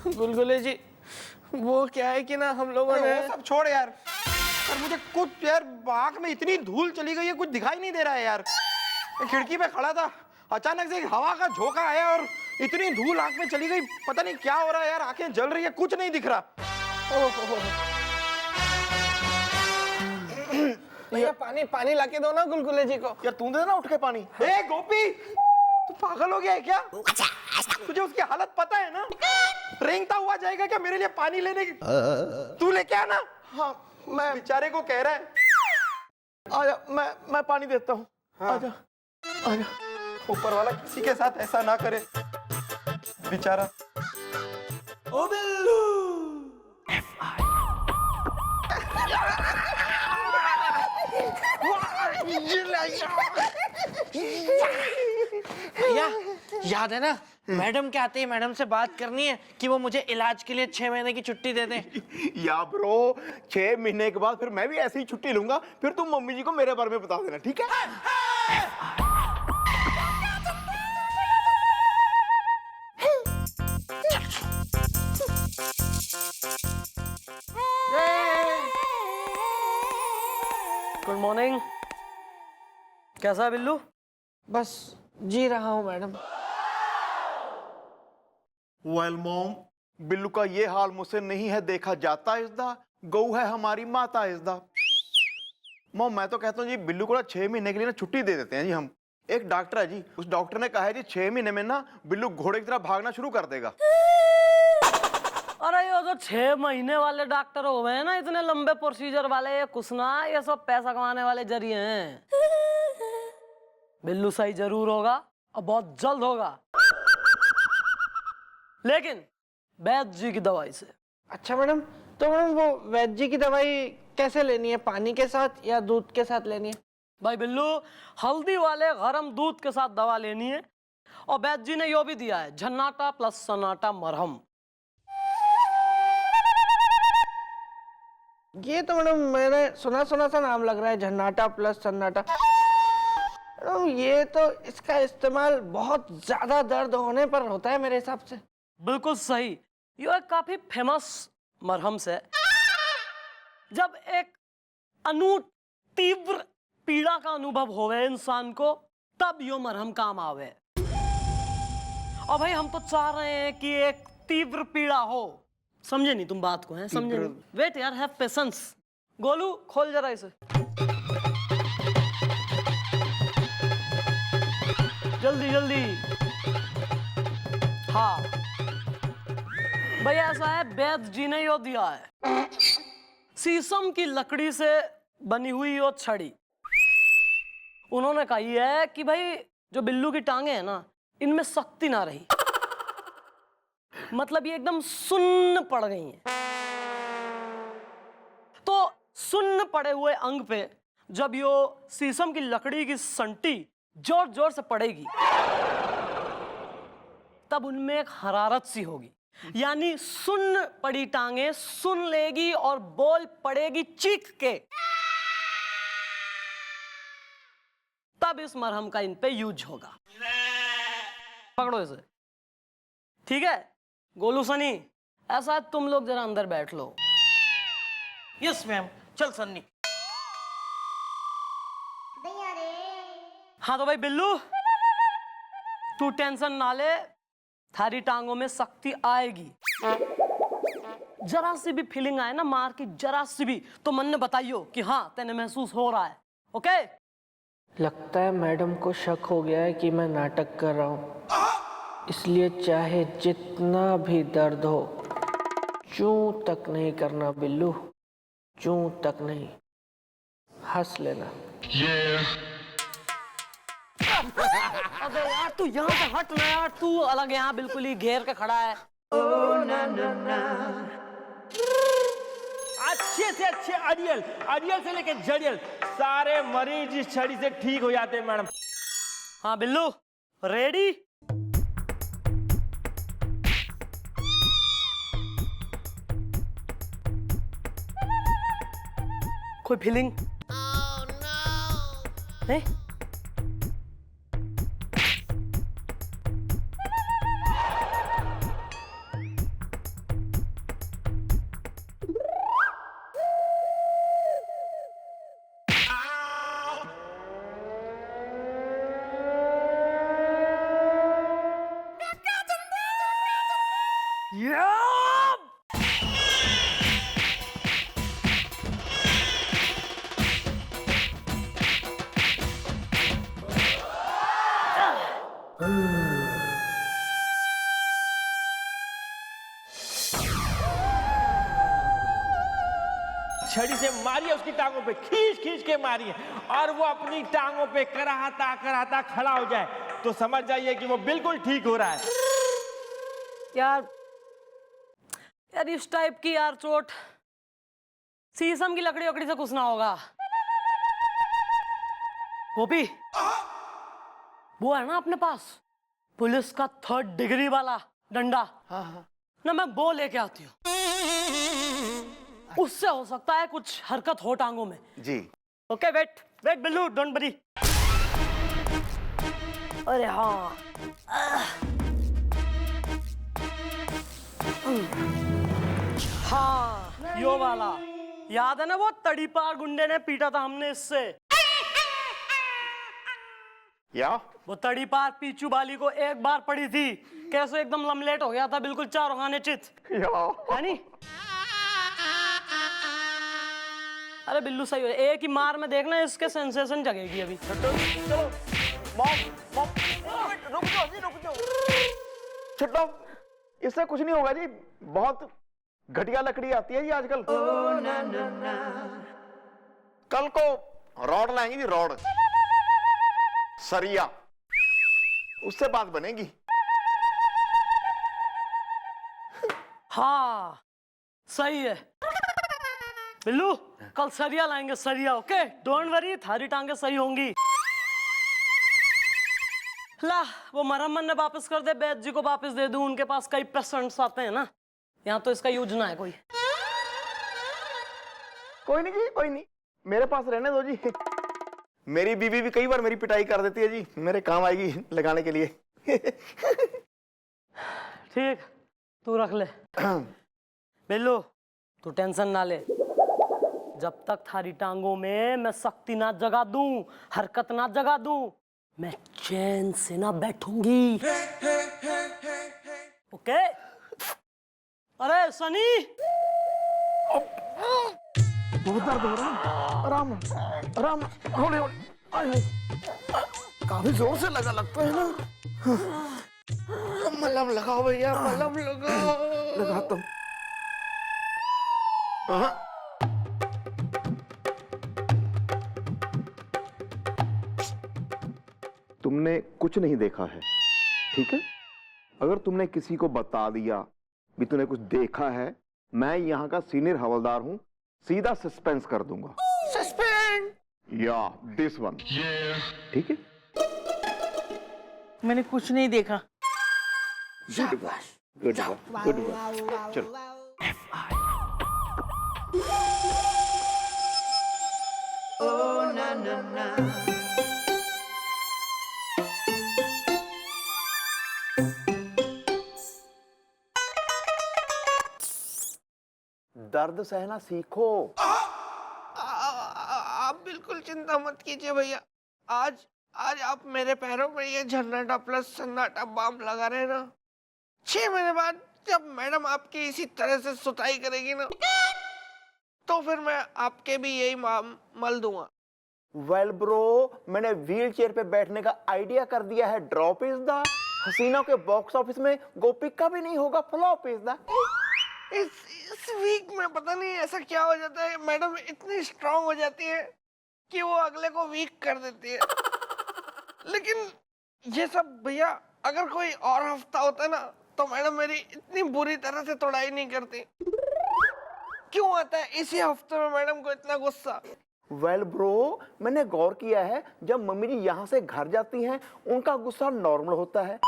गुलगुले जी, वो क्या है कि ना हम लोगों ने वो सब छोड़ यार, पर मुझे कुछ यार आँख में इतनी धूल चली गई है, कुछ दिखाई नहीं दे रहा है यार। मैं खिड़की पे खड़ा था, अचानक से एक हवा का झोंका आया और इतनी धूल आँख में चली गई, पता नहीं क्या हो रहा है यार, आंखें जल रही है, कुछ नहीं दिख रहा। भैया पानी पानी लाके दो ना गुलगुले जी को। यार तू दे ना उठ के पानी। ए गोपी, तू पागल हो गया है क्या? तुझे उसकी हालत पता है ना? रेंगता हुआ जाएगा क्या मेरे लिए पानी लेने की? तू लेके आना। हाँ, मैं बेचारे को कह रहा है। आजा, मैं पानी देता हूँ। हाँ। आजा, आजा। ऊपर वाला किसी के साथ ऐसा ना करे, बेचारा। ओ बिल्लू। भैया याद है ना, मैडम के आते ही मैडम से बात करनी है कि वो मुझे इलाज के लिए 6 महीने की छुट्टी दे दें। या ब्रो, 6 महीने के बाद फिर मैं भी ऐसे ही छुट्टी लूंगा, फिर तुम मम्मी जी को मेरे बारे में बता देना, ठीक है? Good morning. कैसा है बिल्लू? बस जी रहा हूँ मैडम। वेल मॉम, बिल्लू का ये हाल मुझसे नहीं है देखा जाता इसदा, गऊ है हमारी माता इसदा। मॉम मैं तो कहता हूँ जी, बिल्लू को ना 6 महीने के लिए ना छुट्टी दे देते हैं जी हम। एक डॉक्टर है जी, उस डॉक्टर ने कहा है जी 6 महीने में ना बिल्लू घोड़े की तरह भागना शुरू कर देगा। अरे ये जो 6 महीने वाले डॉक्टर हो गए हैं ना, इतने लंबे प्रोसीजर वाले, ये कुछ ना, ये सब पैसा कमाने वाले जरिए हैं। बिल्लू सही जरूर होगा और बहुत जल्द होगा, लेकिन वैद्य जी की दवाई से। अच्छा मैडम, तो मैडम वो वैद्य जी की दवाई कैसे लेनी है, पानी के साथ या दूध के साथ लेनी है? भाई बिल्लू, हल्दी वाले गरम दूध के साथ दवा लेनी है, और वैद्य जी ने यो भी दिया है, झन्नाटा प्लस सन्नाटा मरहम। ये तो मैडम मैंने सुना सुना सा नाम लग रहा है, झन्नाटा प्लस सन्नाटा। मैडम ये तो इसका इस्तेमाल बहुत ज्यादा दर्द होने पर होता है मेरे हिसाब से। बिल्कुल सही, यो एक काफी फेमस मरहम से। जब एक तीव्र पीड़ा का अनुभव होवे इंसान को, तब यो मरहम काम आवे। और भाई हम तो चाह रहे हैं कि एक तीव्र पीड़ा हो। समझे नहीं तुम बात को? हैं समझे नहीं? वेट यार, हैव पेशेंस। गोलू खोल जरा इसे, जल्दी जल्दी। हाँ भैया, ऐसा है, वैद्य जी ने यो दिया है, शीशम की लकड़ी से बनी हुई यो छड़ी। उन्होंने कही है कि भाई जो बिल्लू की टांगे हैं ना, इनमें शक्ति ना रही, मतलब ये एकदम सुन्न पड़ गई हैं। तो सुन्न पड़े हुए अंग पे जब यो शीशम की लकड़ी की संटी जोर जोर से पड़ेगी, तब उनमें एक हरारत सी होगी, यानी सुन्न पड़ी टांगे सुन लेगी और बोल पड़ेगी चीख के। तब इस मरहम का इन पे यूज होगा। पकड़ो इसे, ठीक है? गोलू सनी, ऐसा है, तुम लोग जरा अंदर बैठ लो। यस मैम, चल सन्नी। हाँ तो भाई बिल्लू, तू टेंशन ना ले, थारी टांगों में शक्ति आएगी। जरा सी भी फीलिंग आए ना मार की, जरा सी भी, तो मन ने बताइयो कि हाँ तेने महसूस हो रहा है। ओके? लगता है मैडम को शक हो गया है कि मैं नाटक कर रहा हूँ, इसलिए चाहे जितना भी दर्द हो, चूं तक नहीं करना बिल्लू, चूं तक नहीं, हंस लेना। अबे यार तू यहाँ से हट ना यार, तू अलग यहाँ बिल्कुल ही घेर के खड़ा है। अच्छे से अच्छे अड़ियल, अड़ियल से लेके जड़ियल, सारे मरीज इस छड़ी से ठीक हो जाते हैं मैडम। हाँ बिल्लू, रेडी? कोई फीलिंग? नहीं? छड़ी से मारी है, उसकी टांगों पे खींच खींच के मारी है, और वो अपनी टांगों पे कराहता कराहता खड़ा हो जाए तो समझ जाइए कि वो बिल्कुल ठीक हो रहा है। यार यार इस टाइप की यार चोट शीशम की लकड़ी वकड़ी से कुछ ना होगा। गोपी, वो है ना अपने पास पुलिस का 3rd डिग्री वाला डंडा। हाँ ना मैं वो लेके आती हूँ, उससे हो सकता है कुछ हरकत हो टांगों में। जी। Okay wait wait Billu, don't worry. अरे हाँ, हाँ यो वाला याद है ना, वो तड़ीपार गुंडे ने पीटा था हमने इससे। या वो तड़ीपार पीचू बाली को एक बार पड़ी थी, कैसे एकदम लमलेट हो गया था, बिल्कुल चारों खाने चित है नी? अरे बिल्लू सही हो, एक ही मार में देखना इसके सेंसेशन जगेगी अभी। चलो मॉम रुक जाओ जी, रुक जाओ। छुट्टो, इससे कुछ नहीं होगा जी, बहुत घटिया लकड़ी आती है जी आजकल। कल को रॉड लाएंगे जी, रॉड सरिया, उससे बात बनेगी। हाँ सही है बिल्लू, कल सरिया लाएंगे, सरिया। ओके डोंट वरी, थारी टांगे सही होंगी। ला वो मरहम ने वापस कर दे, बैद जी को वापस दे दूं, उनके पास कई पेशेंट्स आते हैं ना, यहाँ तो इसका यूज ना है कोई। कोई नहीं जी, कोई नहीं, मेरे पास रहने दो जी। मेरी बीवी भी कई बार मेरी पिटाई कर देती है जी, मेरे काम आएगी लगाने के लिए। ठीक, तू रख ले। बिल्लू तू टेंशन ना ले, जब तक थारी टांगों में मैं शक्ति ना जगा दूं, हरकत ना जगा दूं, मैं चैन से ना बैठूंगी। ओके? अरे सनी, बहुत दर्द हो रहा है, आराम आराम, हौले हौले, काफी जोर से लगता है ना। मलहम लगाओ भैया, मलहम लगाओ। लगाता हूँ। तुमने कुछ नहीं देखा है, ठीक है? अगर तुमने किसी को बता दिया भी तूने कुछ देखा है, मैं यहाँ का सीनियर हवलदार हूँ, सीधा सस्पेंस कर दूंगा। सस्पेंस? या दिस वन, ठीक है? मैंने कुछ नहीं देखा। Good boy, good boy. चलो। दर्द सहना सीखो। आप बिल्कुल चिंता मत कीजिए भैया, आज आप मेरे पैरों पर ये झन्नाटा प्लस सन्नाटा बाम लगा रहे ना, 6 महीने बाद जब मैडम आपकी इसी तरह से सुताई करेगी ना, तो फिर मैं आपके भी यही मल दूंगा। वेल ब्रो, मैंने व्हील चेयर पे बैठने का आइडिया कर दिया है। ड्रॉप इज द, हसीना के बॉक्स ऑफिस में गोपी का भी नहीं होगा, फ्लॉप इज द। इस वीक में पता नहीं ऐसा क्या हो जाता है, मैडम इतनी स्ट्रांग हो जाती है कि वो अगले को वीक कर देती है। लेकिन ये सब भैया, अगर कोई और हफ्ता होता ना, तो मैडम मेरी इतनी बुरी तरह से तोड़ाई नहीं करती। क्यों आता है इसी हफ्ते में मैडम को इतना गुस्सा? वेल ब्रो, मैंने गौर किया है, जब मम्मी जी यहाँ से घर जाती हैं, उनका गुस्सा नॉर्मल होता है,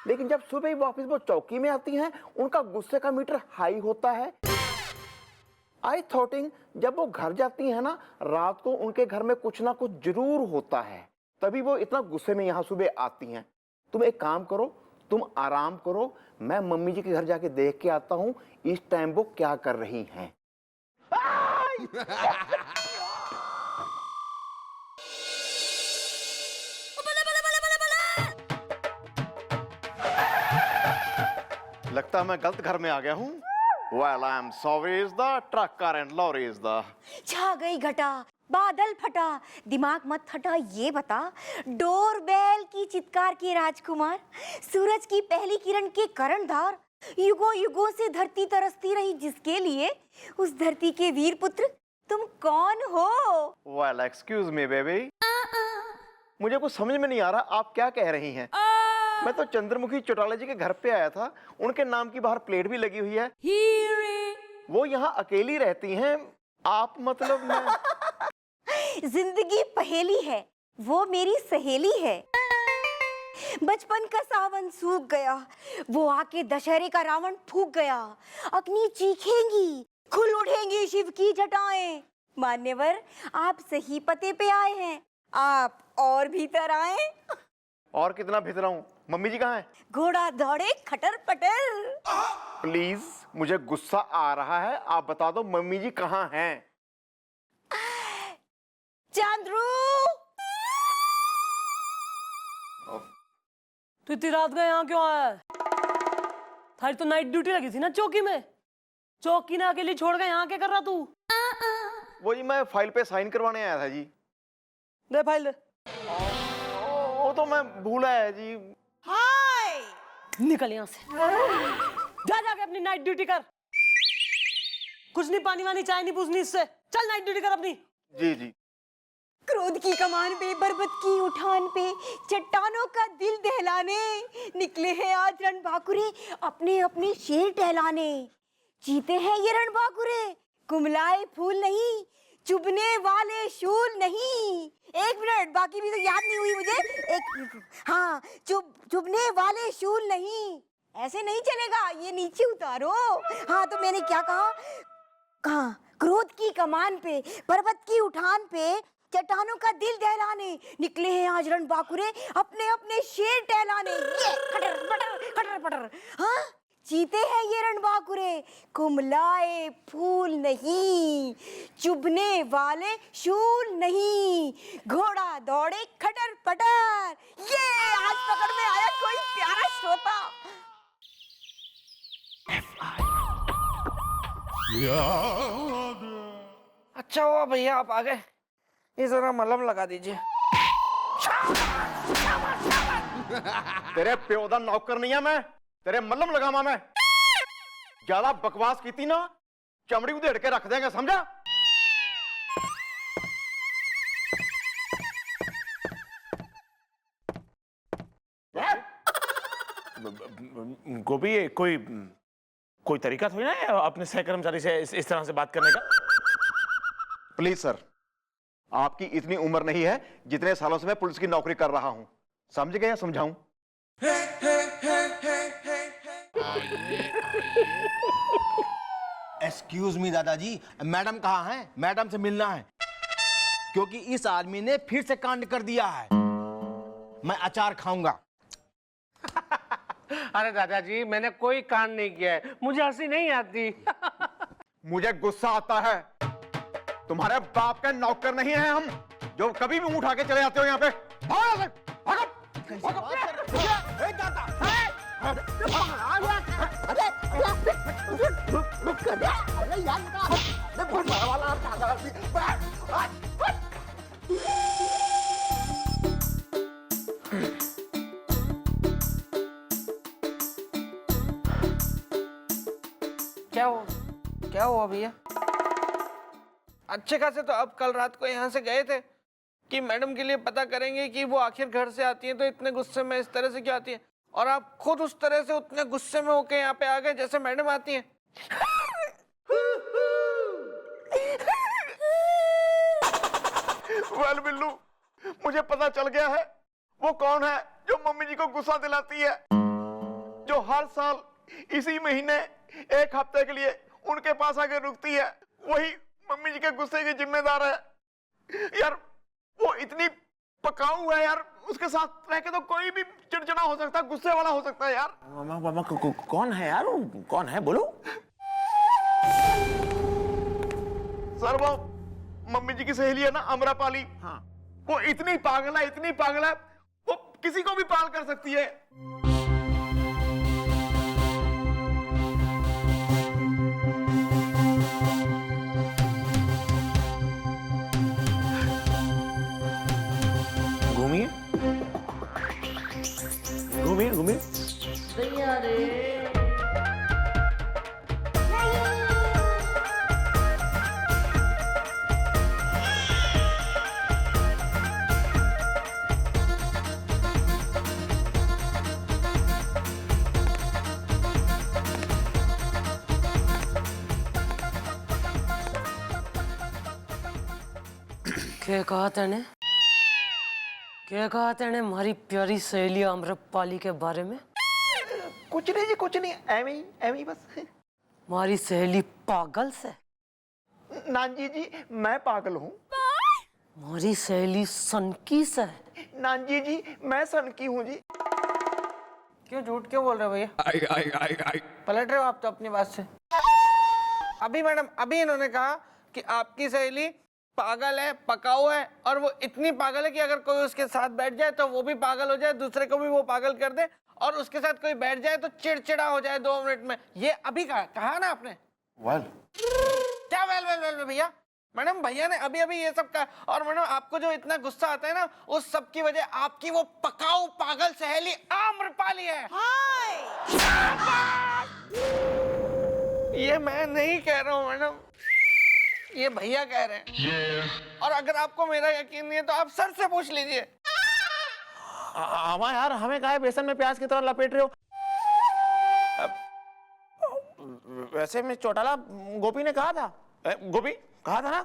लेकिन जब सुबह वापस वो चौकी में आती हैं, उनका गुस्से का मीटर हाई होता है। आई थॉटिंग जब वो घर जाती हैं ना, रात को उनके घर में कुछ ना कुछ जरूर होता है, तभी वो इतना गुस्से में यहाँ सुबह आती हैं। तुम एक काम करो, तुम आराम करो, मैं मम्मी जी के घर जाके देख के आता हूँ इस टाइम वो क्या कर रही हैं। लगता है मैं गलत घर में आ गया हूँ। Well, I'm sorry is the trucker and lorry is the। छा गई घटा, बादल फटा, दिमाग मत फटा, ये बता डोरबेल की चित्कार की राजकुमार, सूरज की पहली किरण के कर्णधार, युगों युगों से धरती तरसती रही जिसके लिए, उस धरती के वीर पुत्र तुम कौन हो? वेल एक्सक्यूज मी बेबी, मुझे कुछ समझ में नहीं आ रहा आप क्या कह रही हैं। मैं तो चंद्रमुखी चौटाला जी के घर पे आया था, उनके नाम की बाहर प्लेट भी लगी हुई है, वो यहाँ अकेली रहती हैं, आप मतलब मैं जिंदगी पहेली है, वो मेरी सहेली है। बचपन का सावन सूख गया, वो आके दशहरे का रावण फूक गया। अग्नि चीखेंगी, खुल उठेंगी शिव की जटाएं। मान्यवर, आप सही पते पे आए हैं, आप और भीतर आए। और कितना भीतर हूँ? मम्मी जी कहाँ हैं? घोड़ा दौड़े खटर पटर। प्लीज, मुझे गुस्सा आ रहा है, आप बता दो मम्मी जी कहाँ हैं? चांद्रू, तू इतनी रात का यहाँ क्यों आया है? थारी तो नाइट ड्यूटी लगी थी ना चौकी में, चौकी ने अकेली छोड़ के यहाँ क्या कर रहा तू? वो जी मैं फाइल पे साइन करवाने आया था जी। दे फाइल दे। वो तो मैं भूल आया जी। हाय, निकल यहाँ से, जा जाके अपनी नाइट ड्यूटी कर। कुछ नहीं, पानी वानी चाय नहीं पूछनी इससे, चल नाइट ड्यूटी कर अपनी। जी जी। क्रोध की कमान पे, बरबत की उठान पे, चट्टानों का दिल दहलाने निकले हैं आज रणबांकुरे अपने अपने शेर टहलाने। जीते हैं ये रणबांकुरे, कुमलाए फूल नहीं, चुभने वाले शूल नहीं। एक मिनट, बाकी भी तो याद नहीं हुई मुझे। एक, हाँ, चुभने वाले शूल नहीं, ऐसे नहीं चलेगा, ये नीचे उतारो। हाँ, तो मैंने क्या कहा? कहा क्रोध की कमान पे, पर्वत की उठान पे, चट्टानों का दिल दहलाने निकले हैं आज रणबांकुरे अपने अपने शेर टहलाने। ये खटर पटर खटर पटर। हाँ, जीते हैं ये रणबांकुरे, कुमलाए फूल नहीं, चुभने वाले शूल नहीं, घोड़ा दौड़े खटर पटर। ये आज पकड़ में आया कोई प्यारा श्रोता। अच्छा हुआ भैया आप आ गए, ये जरा मलहम लगा दीजिए। तेरे प्योदा नौकर नहीं है मैं, तेरे मल्लम लगामा मैं। ज्यादा बकवास की थी ना, चमड़ी उधेड़ के रख देंगे, समझा? गोपी, ये कोई तरीका थोड़ी ना है अपने सहकर्मचारी से इस तरह से बात करने का। प्लीज सर, आपकी इतनी उम्र नहीं है जितने सालों से मैं पुलिस की नौकरी कर रहा हूं, समझ गए या समझाऊं? एक्सक्यूज मी दादाजी, मैडम कहाँ हैं? मैडम से मिलना है, क्योंकि इस आदमी ने फिर से कांड कर दिया है। मैं अचार खाऊंगा। अरे दादाजी, मैंने कोई कांड नहीं किया है, मुझे हंसी नहीं आती। मुझे गुस्सा आता है, तुम्हारे बाप के नौकर नहीं हैं हम, जो कभी भी उठा के चले जाते हो यहाँ पे। भागो से, भागो, क्या हुआ भैया? अच्छे खासे तो अब कल रात को यहाँ से गए थे कि मैडम के लिए पता करेंगे कि वो आखिर घर से आती हैं तो इतने गुस्से में इस तरह से क्यों आती हैं, और आप खुद उस तरह से उतने गुस्से में होके यहाँ पे आ गए जैसे मैडम आती हैं। वेल बिल्लू, मुझे पता चल गया है वो कौन है जो मम्मी जी को गुस्सा दिलाती है, जो हर साल इसी महीने एक हफ्ते के लिए उनके पास आके रुकती है। वही मम्मी जी के गुस्से की जिम्मेदार है। यार वो इतनी पकाऊ है यार, उसके साथ रह के तो कोई भी चिड़चिड़ा हो सकता है, गुस्से वाला हो सकता है यार। कौन है यार? कौन है, बोलो। सर वो मम्मी जी की सहेली है ना, अमरापाली। हाँ। वो इतनी पागल है, वो किसी को भी पागल कर सकती है। घूमिए घूमिए घूमिए। क्या कहा तेने? क्या कहा तेने हमारी प्यारी सहेली आम्रपाली के बारे में? कुछ नहीं जी, कुछ नहीं, एवं ही बस। हमारी सहेली पागल से? नानजी जी, मैं पागल हूँ। हमारी सहेली सनकी से? नानजी जी, मैं सनकी हूँ जी। क्यों झूठ क्यों बोल रहे हो भैया? पलट रहे हो आप तो अपनी बात से। अभी मैडम, अभी इन्होंने कहा कि आपकी सहेली पागल है, पकाऊ है, और वो इतनी पागल है कि अगर कोई उसके साथ बैठ जाए तो वो भी पागल हो जाए, दूसरे को भी वो पागल कर दे, और उसके साथ कोई बैठ जाए तो चिड़चिड़ा हो जाए 2 मिनट में। ये अभी कहा ना आपने? क्या वेल भैया? मैडम, भैया ने अभी अभी ये सब कहा। और मैडम, आपको जो इतना गुस्सा आता है ना, उस सब की वजह आपकी वो पकाऊ पागल सहेली आम्रपाली है। ये मैं नहीं कह रहा हूँ मैडम, ये भैया कह रहे हैं। और अगर आपको मेरा यकीन नहीं है तो आप सर से पूछ लीजिए। हमारे यार, हमें काहे बेसन में प्याज की तरह लपेट रहे हो? वैसे में चौटाला गोपी ने कहा था, गोपी कहा था ना।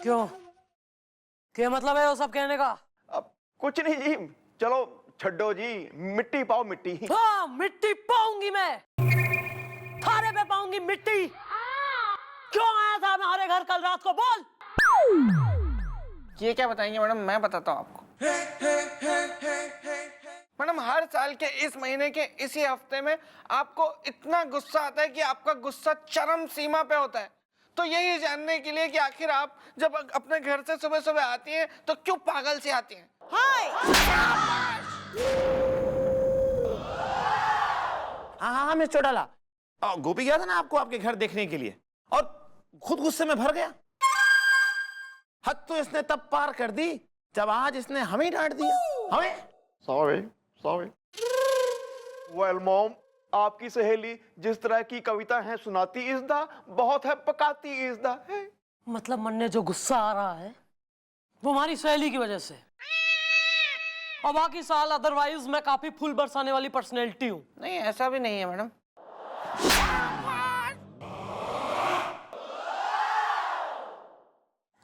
क्यों? क्या मतलब है वो सब कहने का? अब कुछ नहीं जी, चलो छड्डो जी, मिट्टी पाओ मिट्टी। हाँ, मिट्टी पाऊंगी मैं, थारे पे पाऊंगी मिट्टी। क्यों आया था हमारे घर कल रात को? बोल। ये क्या बताएंगे मैडम? मैं बताता हूँ आपको। मैडम, हर साल के इस महीने के इसी हफ्ते में आपको इतना गुस्सा आता है कि आपका गुस्सा चरम सीमा पे होता है। तो यही जानने के लिए कि आखिर आप जब अपने घर से सुबह सुबह आती हैं तो क्यों पागल से आती हैं? हाँ, मिस चौटाला, गोपी गया था ना आपको आपके घर देखने के लिए, और खुद गुस्से में भर गया। हद तो इसने तब पार कर दी जब आज इसने हमें डांट दिया। हमें सॉरी। वेल मॉम, आपकी सहेली जिस तरह की कविता है सुनाती इज़दा, बहुत है पकाती इज़दा है। मतलब मन ने जो गुस्सा आ रहा है वो हमारी सहेली की वजह से, और बाकी साल अदरवाइज मैं काफी फूल बरसाने वाली पर्सनैलिटी हूँ। नहीं, ऐसा भी नहीं है मैडम।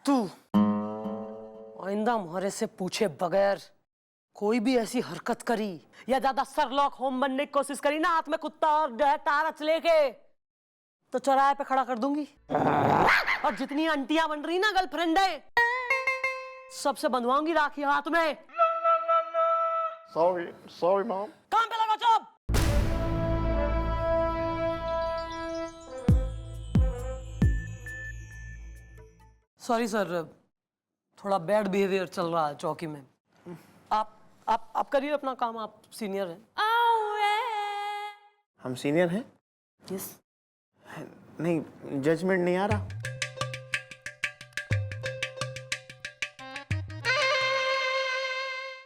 तू आइंदा हमारे से पूछे बगैर कोई भी ऐसी हरकत करी या ज्यादा सरलॉक होम बनने की कोशिश करी ना, हाथ में कुत्ता और जो है टारच लेके, तो चौराहे पे खड़ा कर दूंगी। और जितनी आंटियां बन रही ना गर्लफ्रेंड है, सबसे बंधवाऊंगी राखी हाथ में। Sorry mom. काम पे लगा, चुप। सॉरी सर, थोड़ा बैड बिहेवियर चल रहा है चौकी में। आप करिए अपना काम, आप सीनियर हैं। हम सीनियर हैं? यस। नहीं, जजमेंट नहीं आ रहा।